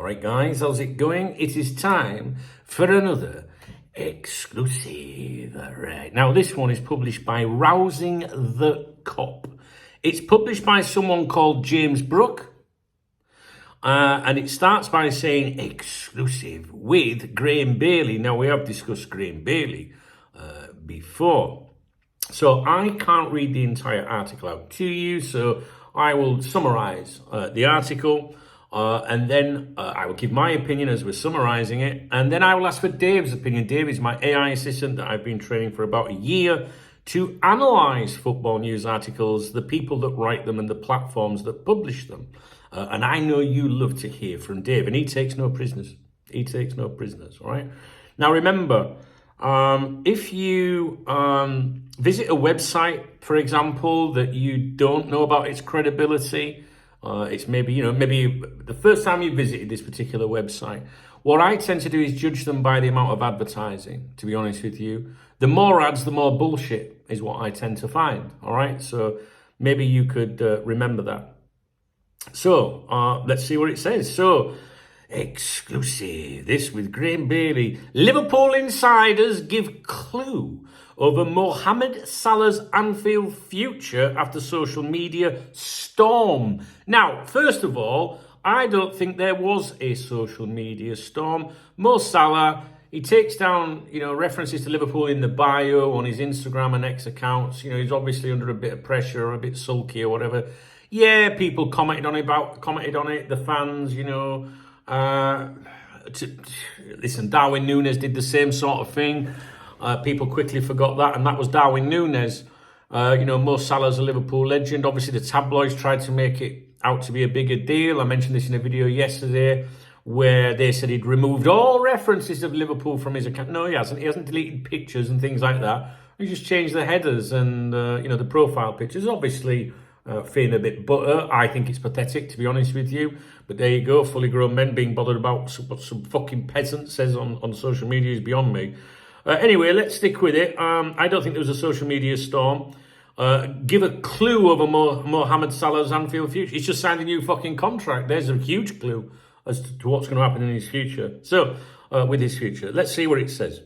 All right, guys, how's it going? It is time for another exclusive. Right. Now, this one is published by Rousing the Cop. It's published by someone called James Brooke. And it starts by saying exclusive with Graham Bailey. Now, we have discussed Graham Bailey before. So I can't read the entire article out to you, so I will summarize the article. And then I will give my opinion as we're summarizing it. And then I will ask for Dave's opinion. Dave is my AI assistant that I've been training for about a year to analyze football news articles, the people that write them and the platforms that publish them. And I know you love to hear from Dave, and he takes no prisoners. He takes no prisoners, all right? Now, remember, if you visit a website, for example, that you don't know about its credibility, it's maybe the first time you visited this particular website, what I tend to do is judge them by the amount of advertising, to be honest with you. The more ads, the more bullshit is what I tend to find, all right? So maybe you could remember that. So let's see what it says. So, exclusive, this with Graham Bailey. Liverpool insiders give clue over Mohamed Salah's Anfield future after social media storm. Now, first of all, I don't think there was a social media storm. Mo Salah, he takes down, references to Liverpool in the bio on his Instagram and X accounts. He's obviously under a bit of pressure or a bit sulky or whatever. Yeah, people commented on it, the fans, listen, Darwin Núñez did the same sort of thing. People quickly forgot that, and that was Darwin Núñez. Mo Salah's a Liverpool legend. Obviously, the tabloids tried to make it out to be a bigger deal. I mentioned this in a video yesterday where they said he'd removed all references of Liverpool from his account. No, he hasn't. He hasn't deleted pictures and things like that. He just changed the headers and, the profile pictures. Obviously, feeling a bit butter. I think it's pathetic, to be honest with you. But there you go, fully grown men being bothered about what some fucking peasant says on social media is beyond me. Anyway, let's stick with it. I don't think there was a social media storm. Give a clue over Mohamed Salah's Anfield future. He's just signed a new fucking contract. There's a huge clue as to what's going to happen in his future. So, with his future, let's see what it says.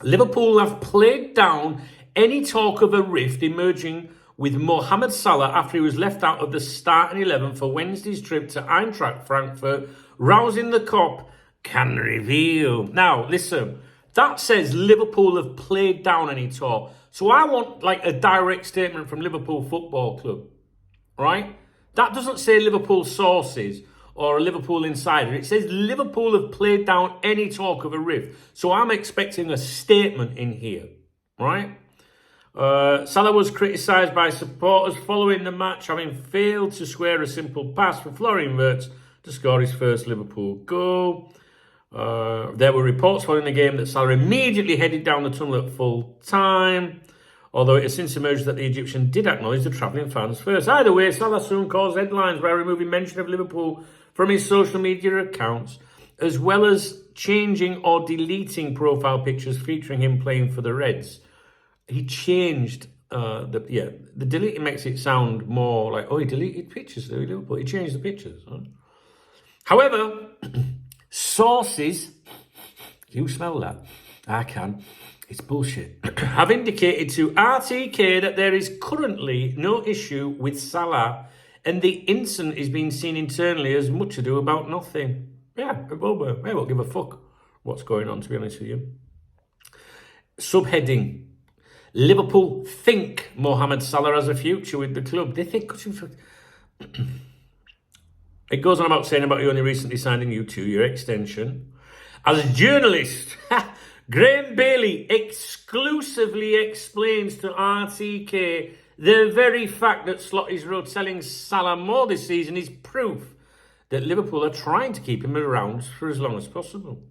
Liverpool have played down any talk of a rift emerging with Mohamed Salah after he was left out of the starting 11 for Wednesday's trip to Eintracht Frankfurt. Rousing the Cop can reveal. Now, listen, that says Liverpool have played down any talk. So I want like a direct statement from Liverpool Football Club, right? That doesn't say Liverpool sources or a Liverpool insider. It says Liverpool have played down any talk of a rift. So I'm expecting a statement in here, right? Salah was criticised by supporters following the match, having failed to square a simple pass for Florian Wirtz to score his first Liverpool goal. There were reports following the game that Salah immediately headed down the tunnel at full time, although it has since emerged that the Egyptian did acknowledge the travelling fans first. Either way, Salah soon caused headlines by removing mention of Liverpool from his social media accounts, as well as changing or deleting profile pictures featuring him playing for the Reds. He changed the deleting makes it sound more like, he deleted pictures of Liverpool. He changed the pictures. Huh? However, sources, you smell that? I can. It's bullshit. Have indicated to RTK that there is currently no issue with Salah and the incident is being seen internally as much ado about nothing. Yeah, I won't give a fuck what's going on, to be honest with you. Subheading. Liverpool think Mohamed Salah has a future with the club. They think... It goes on about saying about he only recently signed a new 2-year extension. As a journalist, Graham Bailey exclusively explains to RTK the very fact that Slotty's Road selling Salah more this season is proof that Liverpool are trying to keep him around for as long as possible.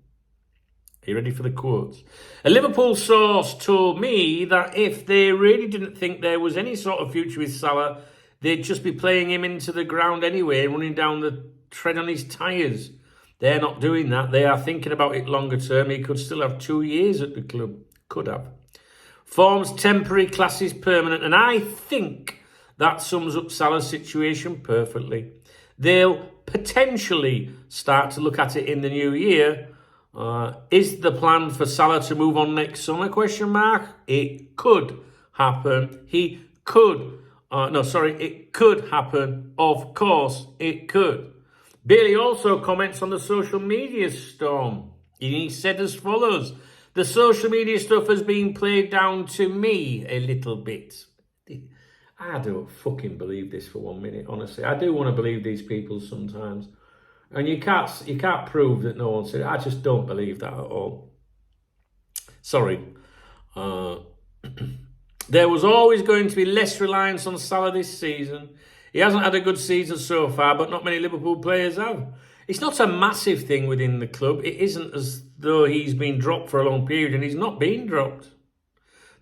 Are you ready for the quotes? A Liverpool source told me that if they really didn't think there was any sort of future with Salah, they'd just be playing him into the ground anyway, running down the tread on his tyres. They're not doing that. They are thinking about it longer term. He could still have 2 years at the club. Could have. Form's temporary, classes permanent. And I think that sums up Salah's situation perfectly. They'll potentially start to look at it in the new year. Is the plan for Salah to move on next summer? Question mark. It could happen. It could happen. Of course, it could. Bailey also comments on the social media storm. He said as follows: the social media stuff has been played down to me a little bit. I don't fucking believe this for 1 minute, honestly. I do want to believe these people sometimes. And you can't prove that no one said it. I just don't believe that at all. Sorry. There was always going to be less reliance on Salah this season. He hasn't had a good season so far, but not many Liverpool players have. It's not a massive thing within the club. It isn't as though he's been dropped for a long period, and he's not been dropped.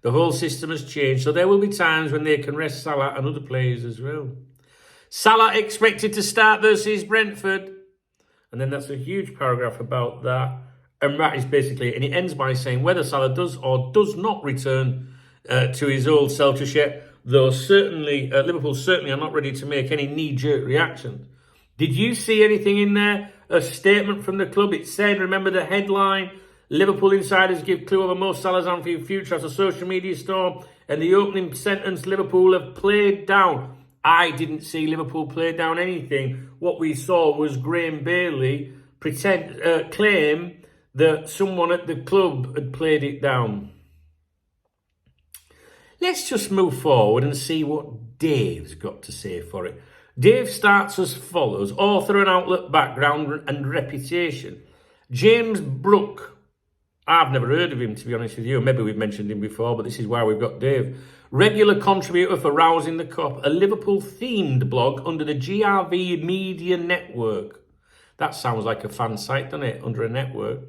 The whole system has changed, so there will be times when they can rest Salah and other players as well. Salah expected to start versus Brentford. And then that's a huge paragraph about that. And that is basically, and it ends by saying whether Salah does or does not return to his old self just yet, though certainly, Liverpool certainly are not ready to make any knee-jerk reactions. Did you see anything in there? A statement from the club. It said, remember the headline, Liverpool insiders give clue over Mo Salah's Anfield future after social media storm, and the opening sentence, Liverpool have played down. I didn't see Liverpool play down anything. What we saw was Graham Bailey claim that someone at the club had played it down. Let's just move forward and see what Dave's got to say for it. Dave starts as follows: author and outlet background and reputation. James Brooke. I've never heard of him, to be honest with you. Maybe we've mentioned him before, but this is why we've got Dave. Regular contributor for Rousing the Cop, a Liverpool-themed blog under the GRV Media Network. That sounds like a fan site, doesn't it? Under a network.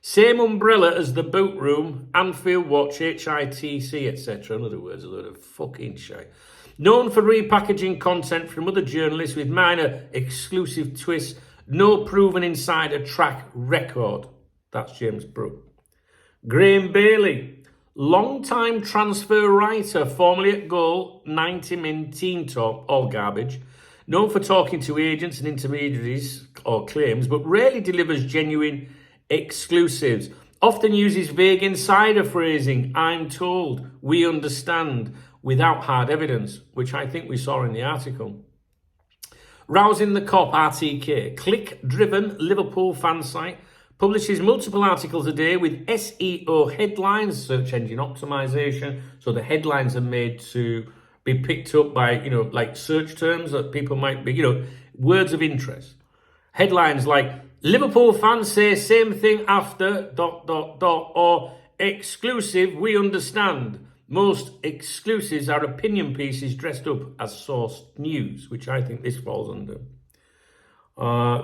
Same umbrella as the Boot Room, Anfield Watch, HITC, etc. In other words, a load of fucking shit. Known for repackaging content from other journalists with minor exclusive twists, no proven insider track record. That's James Brooke. Graham Bailey, long-time transfer writer, formerly at Goal, 90-min Team Talk, all garbage. Known for talking to agents and intermediaries or claims, but rarely delivers genuine exclusives. Often uses vague insider phrasing, I'm told, we understand, without hard evidence, which I think we saw in the article. Rousing the Cop, RTK, click-driven Liverpool fan site, publishes multiple articles a day with SEO headlines, search engine optimization. So the headlines are made to be picked up by, like search terms that people might be, words of interest. Headlines like, Liverpool fans say same thing after, ... or exclusive, we understand. Most exclusives are opinion pieces dressed up as sourced news, which I think this falls under.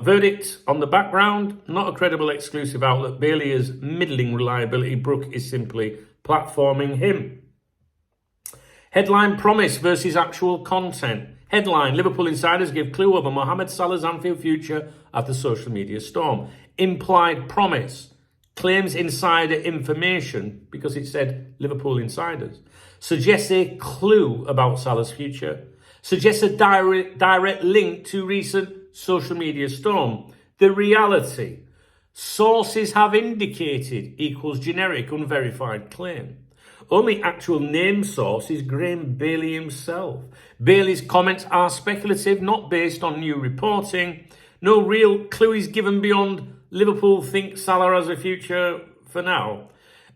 Verdict on the background, not a credible exclusive outlet. Bailey is middling reliability. Brooke is simply platforming him. Headline, promise versus actual content. Headline, Liverpool insiders give clue over Mohamed Salah's Anfield future after social media storm. Implied promise, claims insider information, because it said Liverpool insiders. Suggests a clue about Salah's future. Suggests a direct link to recent social media storm. The reality, sources have indicated equals generic unverified claim. Only actual name source is Graham Bailey himself. Bailey's comments are speculative, not based on new reporting. No real clue is given beyond Liverpool think Salah has a future for now.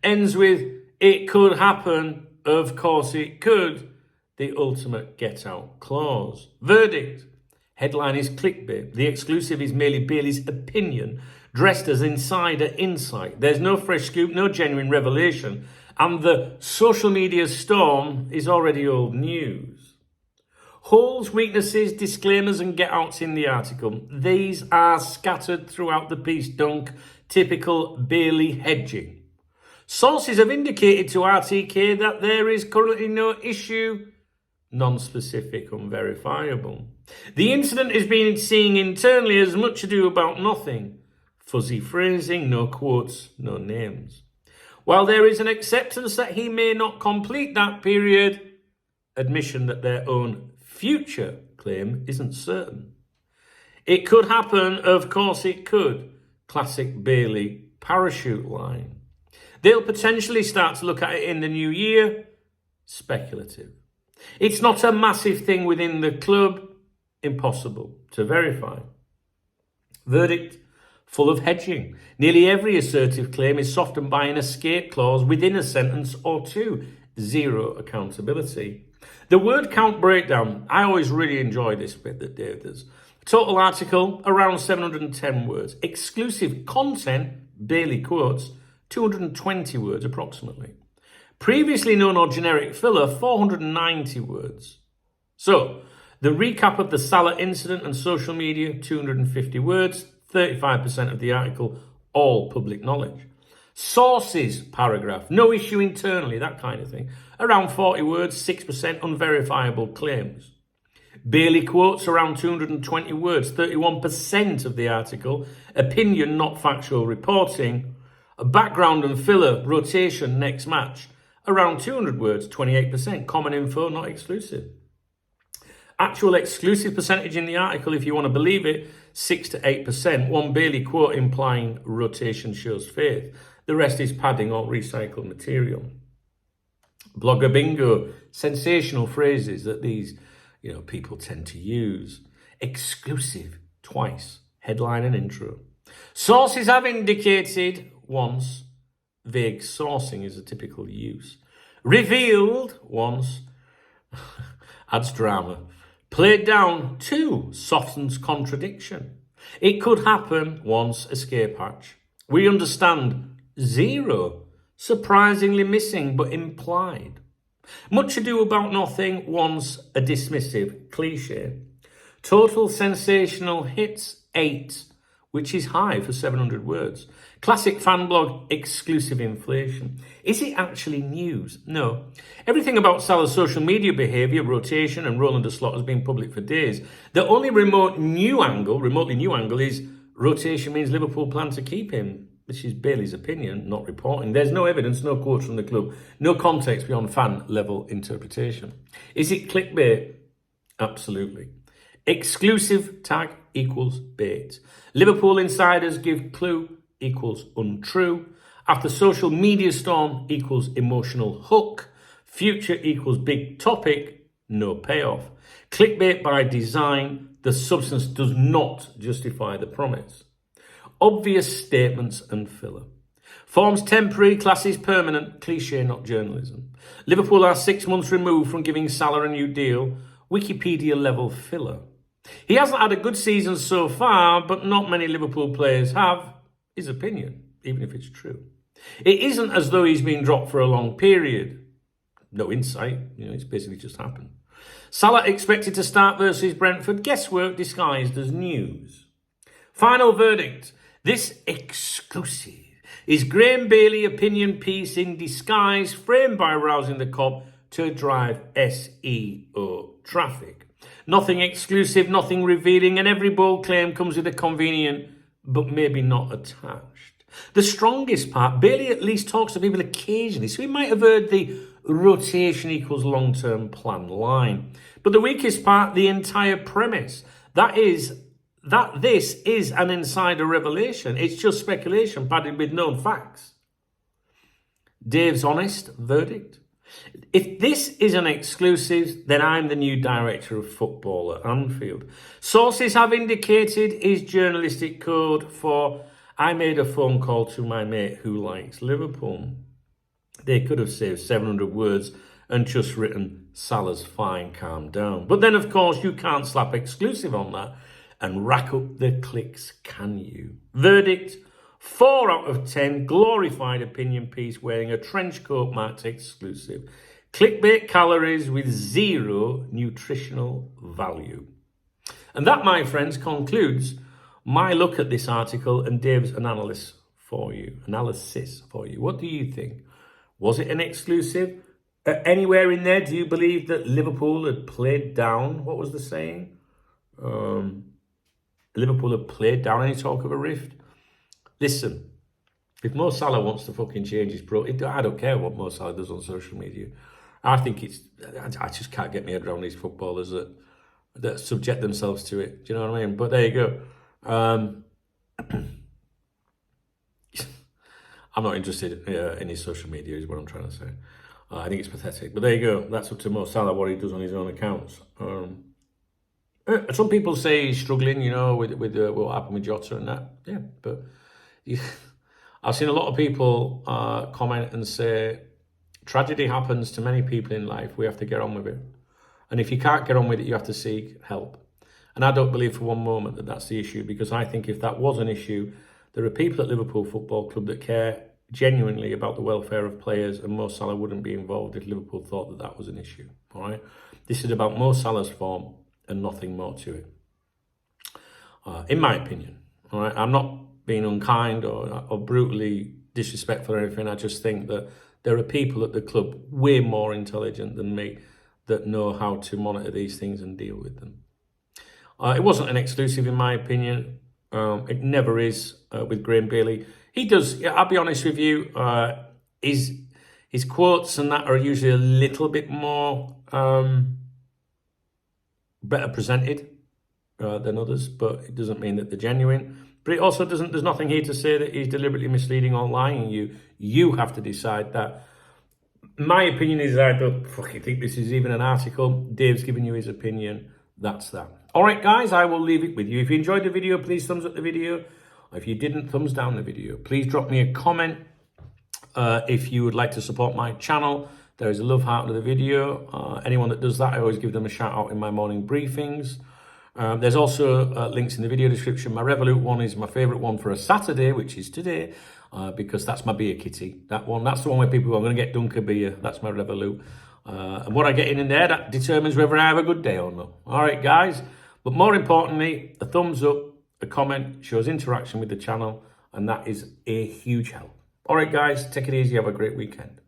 Ends with, it could happen, of course it could. The ultimate get-out clause. Verdict. Headline is clickbait. The exclusive is merely Bailey's opinion, dressed as insider insight. There's no fresh scoop, no genuine revelation, and the social media storm is already old news. Holes, weaknesses, disclaimers and get-outs in the article. These are scattered throughout the piece, Dunk. Typical Bailey hedging. Sources have indicated to RTK that there is currently no issue. Non-specific, unverifiable. The incident is being seen internally as much ado about nothing. Fuzzy phrasing, no quotes, no names. While there is an acceptance that he may not complete that period, admission that their own future claim isn't certain. It could happen, of course it could. Classic Bailey parachute line. They'll potentially start to look at it in the new year. Speculative. It's not a massive thing within the club. Impossible to verify. Verdict. Full of hedging. Nearly every assertive claim is softened by an escape clause within a sentence or two. Zero accountability. The word count breakdown. I always really enjoy this bit that Dave does. Total article, around 710 words. Exclusive content, Bailey quotes, 220 words approximately. Previously known or generic filler, 490 words. So, the recap of the Salah incident and social media, 250 words, 35% of the article, all public knowledge. Sources paragraph, no issue internally, that kind of thing. Around 40 words, 6% unverifiable claims. Bailey quotes around 220 words, 31% of the article. Opinion, not factual reporting. Background and filler, rotation, next match. Around 200 words, 28%. Common info, not exclusive. Actual exclusive percentage in the article, if you want to believe it, 6 to 8%. One Bailey quote implying rotation shows faith. The rest is padding or recycled material. Blogger bingo, sensational phrases that these people tend to use. Exclusive, twice. Headline and intro. Sources have indicated once. Vague sourcing is a typical use. Revealed once. Adds drama. Played down two. Softens contradiction. It could happen once. Escape hatch. We understand. Zero. Surprisingly missing but implied. Much ado about nothing, once a dismissive cliche. Total sensational hits, 8, which is high for 700 words. Classic fan blog, exclusive inflation. Is it actually news? No. Everything about Salah's social media behaviour, rotation and rolling the slot has been public for days. The only remotely new angle is rotation means Liverpool plan to keep him. This is Bailey's opinion, not reporting. There's no evidence, no quotes from the club, no context beyond fan-level interpretation. Is it clickbait? Absolutely. Exclusive tag equals bait. Liverpool insiders give clue equals untrue. After social media storm equals emotional hook. Future equals big topic, no payoff. Clickbait by design, the substance does not justify the promise. Obvious statements and filler. Forms temporary, classes permanent, cliche, not journalism. Liverpool are 6 months removed from giving Salah a new deal, Wikipedia level filler. He hasn't had a good season so far, but not many Liverpool players have. His opinion, even if it's true. It isn't as though he's been dropped for a long period. No insight, it's basically just happened. Salah expected to start versus Brentford, guesswork disguised as news. Final verdict. This exclusive is Graham Bailey opinion piece in disguise, framed by rousing the cob to drive SEO traffic. Nothing exclusive, nothing revealing, and every bold claim comes with a convenient but maybe not attached. The strongest part, Bailey at least talks to people occasionally, so he might have heard the rotation equals long-term plan line. But the weakest part, the entire premise, that this is an insider revelation. It's just speculation padded with known facts. Dave's honest verdict. If this is an exclusive, then I'm the new director of football at Anfield. Sources have indicated is journalistic code for I made a phone call to my mate who likes Liverpool. They could have saved 700 words and just written Salah's fine, calm down. But then, of course, you can't slap exclusive on that and rack up the clicks, can you? Verdict, 4 out of 10, glorified opinion piece wearing a trench coat marked exclusive. Clickbait calories with 0 nutritional value. And that, my friends, concludes my look at this article and Dave's analysis for you. What do you think? Was it an exclusive? Anywhere in there, do you believe that Liverpool had played down? What was the saying? Liverpool had played down any talk of a rift? Listen, if Mo Salah wants to fucking change his I don't care what Mo Salah does on social media. I think I just can't get my head around these footballers that that subject themselves to it. Do you know what I mean? But there you go. I'm not interested in his social media, is what I'm trying to say. I think it's pathetic. But there you go. That's up to Mo Salah, what he does on his own accounts. Some people say he's struggling, you know, with what happened with Jota and that. Yeah, but I've seen a lot of people comment and say, tragedy happens to many people in life. We have to get on with it. And if you can't get on with it, you have to seek help. And I don't believe for one moment that that's the issue, because I think if that was an issue, there are people at Liverpool Football Club that care genuinely about the welfare of players, and Mo Salah wouldn't be involved if Liverpool thought that that was an issue. All right, this is about Mo Salah's form and nothing more to it, in my opinion. All right, I'm not being unkind or brutally disrespectful or anything. I just think that there are people at the club way more intelligent than me that know how to monitor these things and deal with them. It wasn't an exclusive, in my opinion. It never is with Graham Bailey. He does, I'll be honest with you, his quotes and that are usually a little bit more better presented than others, but it doesn't mean that they're genuine. But it also doesn't, there's nothing here to say that he's deliberately misleading or lying you. You have to decide that. My opinion is I don't fucking think this is even an article. Dave's giving you his opinion. That's that. All right, guys, I will leave it with you. If you enjoyed the video, please thumbs up the video. If you didn't, thumbs down the video. Please drop me a comment if you would like to support my channel. There is a love heart under the video. Anyone that does that, I always give them a shout out in my morning briefings. There's also links in the video description. My Revolut one is my favourite one for a Saturday, which is today, because that's my beer kitty. That's the one where people go, I'm going to get Dunker beer. That's my Revolut. And what I get in there, that determines whether I have a good day or not. All right, guys. But more importantly, a thumbs up, a comment shows interaction with the channel, and that is a huge help. All right, guys, take it easy. Have a great weekend.